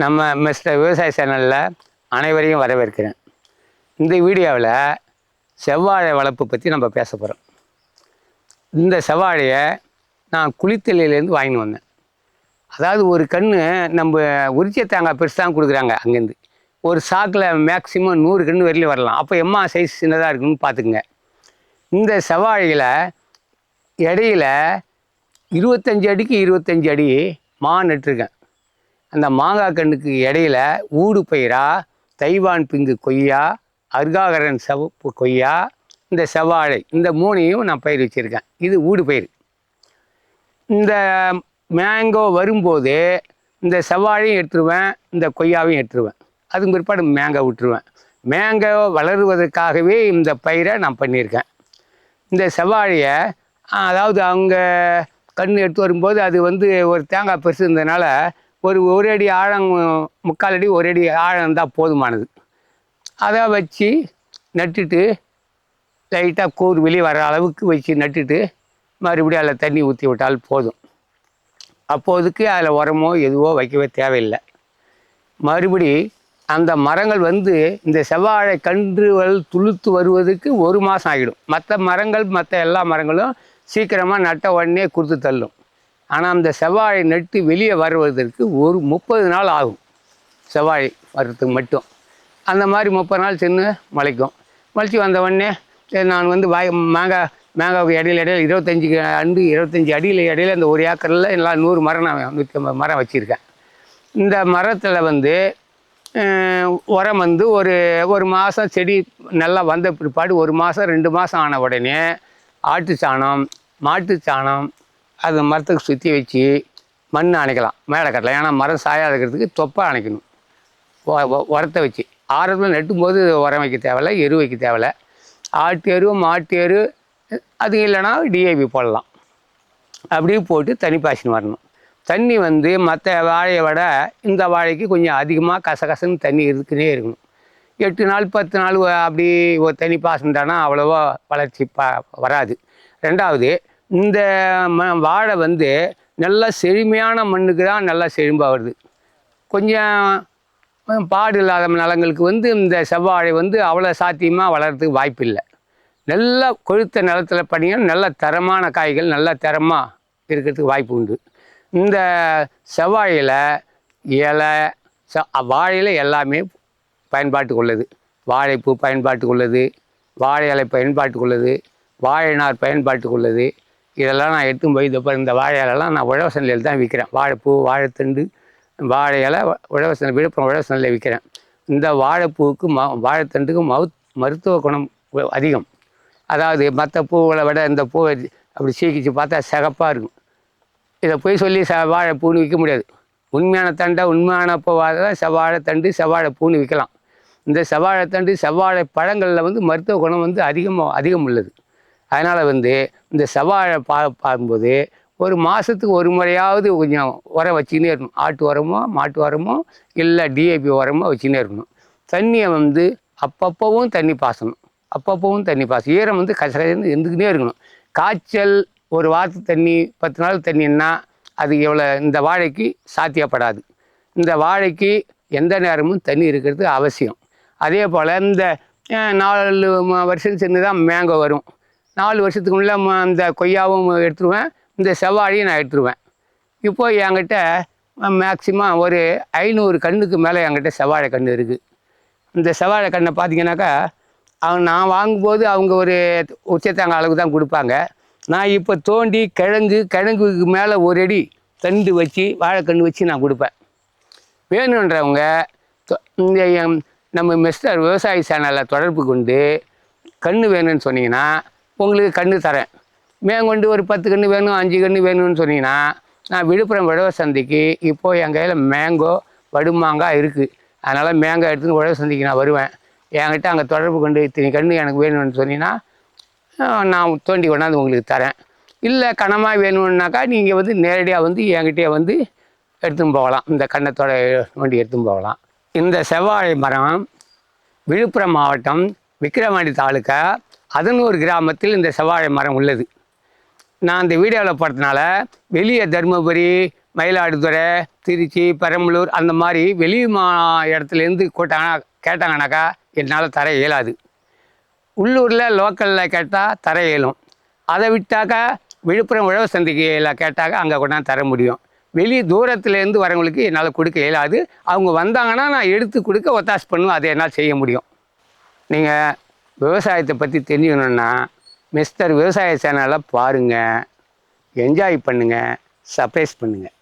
நம்ம மிஸ்டர் விவசாய சேனலில் அனைவரையும் வரவேற்கிறேன். இந்த வீடியோவில் செவ்வாழை வளர்ப்பு பற்றி நம்ம பேச போகிறோம். இந்த செவ்வாழையை நான் குளித்தலையிலேருந்து வாங்கின்னு வந்தேன். அதாவது ஒரு கன்று நம்ம உரிச்ச தேங்காய் பெருசு தான் கொடுக்குறாங்க. அங்கேருந்து ஒரு சாக்கில் மேக்ஸிமம் 100 கன்று வரையிலும் வரலாம். அப்போ எம்மா சைஸ் சின்னதாக இருக்குன்னு பார்த்துக்குங்க. இந்த செவ்வாழையில் இடையில 25 அடிக்கு 25 அடி நட்டுருக்கேன். அந்த மாங்காய் கண்ணுக்கு இடையில ஊடு பயிரா தைவான் பிங்கு கொய்யா, அர்காகரன் சிவப்பு கொய்யா, இந்த செவ்வாழை, இந்த 3ஐயும் நான் பயிர் வச்சுருக்கேன். இது ஊடு பயிர். இந்த மேங்கோ வரும்போது இந்த செவ்வாழையும் எடுத்துருவேன், இந்த கொய்யாவையும் எடுத்துருவேன். அதுக்கு பிற்பாடு மேங்கோ விட்டுருவேன். மேங்கோ வளருவதற்காகவே இந்த பயிரை நான் பண்ணியிருக்கேன். இந்த செவ்வாழையை அதாவது அவங்க கன்று எடுத்து வரும்போது அது ஒரு தேங்காய் பெருசு இருந்ததுனால ஒரு அடி ஆழம், 3/4 அடி 1 அடி ஆழம் இருந்தால் போதுமானது. அதை வச்சு நட்டுட்டு லைட்டாக கூறு வெளியே வர அளவுக்கு வச்சு நட்டுட்டு மறுபடியும் அதில் தண்ணி ஊற்றி விட்டால் போதும். அப்போதுக்கு அதில் உரமோ எதுவோ வைக்கவே தேவையில்லை. மறுபடி அந்த மரங்கள் இந்த செவ்வாழை கன்றுகள் துளுத்து வருவதற்கு 1 மாதம் ஆகிடும். மற்ற மரங்கள் எல்லா மரங்களும் சீக்கிரமாக நட்ட உடனே கொடுத்து தள்ளும். ஆனால் அந்த செவ்வாழை நட்டு வெளியே வருவதற்கு 30 நாள் ஆகும். செவ்வாழை வர்றதுக்கு மட்டும் அந்த மாதிரி 30 நாள் சென்று முளைக்கும். முளைச்சி வந்த உடனே நான் மேங்காவுக்கு இடையில 25 அடியில் இடையில இந்த ஒரு ஏக்கரில் எல்லாம் 100 மரம், நான் 150 மரம் வச்சுருக்கேன். இந்த மரத்தில் உரம் ஒரு மாதம் செடி நல்லா வந்த பிற்பாடு 1 மாதம் 2 மாதம் ஆன உடனே ஆட்டு சாணம், மாட்டு சாணம் அது மரத்துக்கு சுற்றி வச்சு மண் அணைக்கலாம், மேலே கட்டலாம். ஏன்னா மரம் சாயாக இருக்கிறதுக்கு தொப்பை அணைக்கணும். உரத்தை வச்சு ஆரத்தில் நட்டும்போது உரம் வைக்க தேவையில்லை, எரு வைக்க தேவையில்லை. ஆட்டு எரு, மாட்டு எரு, அது இல்லைன்னா டிஏபி போடலாம். அப்படியே போட்டு தண்ணி பாய்ச்சின்னு வரணும். தண்ணி மற்ற வாழையை விட இந்த வாழைக்கு கொஞ்சம் அதிகமாக கசகசன்னு தண்ணி இருக்குன்னே இருக்கணும். 8 நாள் 10 நாள் அப்படி ஒரு தண்ணி பாய்ச்சிட்டானா அவ்வளோவா வளர்ச்சி வராது. ரெண்டாவது, இந்த வாழை நல்லா செழுமையான மண்ணுக்கு தான் நல்லா செழும்பாக வருது. கொஞ்சம் பாடு இல்லாத நிலங்களுக்கு இந்த செவ்வாழை அவ்வளோ சாத்தியமாக வளர்கிறதுக்கு வாய்ப்பு இல்லை. நல்லா கொழுத்த நிலத்தில் பண்ணிங்கன்னா நல்ல தரமான காய்கள் நல்ல தரமாக இருக்கிறதுக்கு வாய்ப்பு உண்டு. இந்த செவ்வாழையில் இலை, வாழையில் எல்லாமே பயன்பாட்டுக்கு உள்ளது. வாழைப்பூ பயன்பாட்டுக்கு உள்ளது, வாழை இலை பயன்பாட்டுக்கு உள்ளது, வாழை நார் பயன்பாட்டுக்கு உள்ளது. இதெல்லாம் நான் எடுத்துன்னு போய் இந்த வாழை இலைலாம் நான் உழவர் சந்தையில் தான் விற்கிறேன். வாழைப்பூ, வாழைத்தண்டு, வாழை இலை உழவர் சந்தை, விழுப்புரம் உழவர் சந்தையில் விற்கிறேன். இந்த வாழைப்பூவுக்கு வாழைத்தண்டுக்கு மருத்துவ குணம் அதிகம். அதாவது மற்ற பூவை விட இந்த பூவை அப்படி சீக்கிச்சு பார்த்தா சிகப்பாக இருக்கும். இதை போய் சொல்லி வாழைப்பூன்னு விற்க முடியாது. உண்மையான தண்டை, உண்மையான பூவாக தான் செவ்வாழைத்தண்டு, செவ்வாழைப்பூன்னு விற்கலாம். இந்த செவ்வாழைத்தண்டு, செவ்வாழை பழங்களில் மருத்துவ குணம் அதிகம் உள்ளது. அதனால் இந்த செவ்வாழை பார்க்கும்போது ஒரு மாதத்துக்கு ஒரு முறையாவது கொஞ்சம் உரம் வச்சுக்கினே இருக்கணும். ஆட்டு உரமோ மாட்டு உரமோ இல்லை டிஏபி உரமோ வச்சுக்கினே இருக்கணும். தண்ணியை அப்பப்பவும் தண்ணி பாசணும். ஈரம் கசகசன்னு இருந்துக்கினே இருக்கணும். காய்ச்சல் ஒரு வாரத்துக்கு தண்ணி, 10 நாள் தண்ணின்னா அது இந்த வாழைக்கு சாத்தியப்படாது. இந்த வாழைக்கு எந்த நேரமும் தண்ணி இருக்கிறது அவசியம். அதே போல் இந்த 4 வருஷம் சென்று தான் மேங்கோ வரும். 4 வருஷத்துக்கு முன்னே இந்த கொய்யாவும் எடுத்துருவேன், இந்த செவ்வாழையும் நான் எடுத்துருவேன். இப்போது என்கிட்ட மேக்சிமம் ஒரு 500 கன்றுக்கு மேலே என்கிட்ட செவ்வாழை கன்று இருக்குது. இந்த செவ்வாழை கன்றை பார்த்தீங்கன்னாக்கா நான் வாங்கும்போது அவங்க ஒரு உச்சத்தேங்காய் அளவுக்கு தான் கொடுப்பாங்க. நான் இப்போ தோண்டி கிழங்குக்கு மேலே 1 அடி தண்டு வச்சு வாழைக்கன்று வச்சு நான் கொடுப்பேன். வேணுன்றவங்க இந்த நம்ம மிஸ்டர் விவசாய சேனலில் தொடர்பு கொண்டு கன்று வேணும்னு சொன்னீங்கன்னா உங்களுக்கு கன்று தரேன். மேற்கொண்டு ஒரு 10 கன்று வேணும், 5 கன்று வேணும்னு சொன்னீங்கன்னா நான் விழுப்புரம் உழவர் சந்தைக்கு இப்போது என் கையில் மேங்கோ வடுமாங்காய் இருக்குது. அதனால் மேங்காய் எடுத்துன்னு உழவர் சந்தைக்கு நான் வருவேன். என்கிட்ட அங்கே தொடர்பு கொண்டு இத்தனை கன்று எனக்கு வேணும்னு சொன்னீங்கன்னா நான் தோண்டி கொண்டாந்து உங்களுக்கு தரேன். இல்லை கனமாக வேணும்னாக்கா நீங்கள் நேரடியாக என்கிட்டே எடுத்துன்னு போகலாம். இந்த கன்னத்தோட வண்டி எடுத்துன்னு போகலாம். இந்த செவ்வாழை மரம் விழுப்புரம் மாவட்டம் விக்கிரவாண்டி தாலுக்கா அதனூர் கிராமத்தில் இந்த செவ்வாழை மரம் உள்ளது. நான் இந்த வீடியோவில் பார்த்தனால வெளியே தருமபுரி, மயிலாடுதுறை, திருச்சி, பெரம்பலூர் அந்த மாதிரி வெளி இடத்துலேருந்து கேட்டாங்கனாக்கா என்னால் தர இயலாது. உள்ளூரில் லோக்கலில் கேட்டால் தர இயலும். அதை விட்டாக்கா விழுப்புரம் உழவர் சந்தையில் கேட்டாக்கா அங்கே கொண்டாந்து தர முடியும். வெளி தூரத்துலேருந்து வரவங்களுக்கு என்னால் கொடுக்க இயலாது. அவங்க வந்தாங்கன்னா நான் எடுத்து கொடுக்க ஒத்தாசை பண்ணுவேன். அதை என்னால் செய்ய முடியும். நீங்கள் விவசாயத்தை பற்றி தெரிஞ்சுக்கணுன்னா மிஸ்டர் விவசாய சேனலை பாருங்கள், என்ஜாய் பண்ணுங்கள், சர்ப்ரைஸ் பண்ணுங்கள்.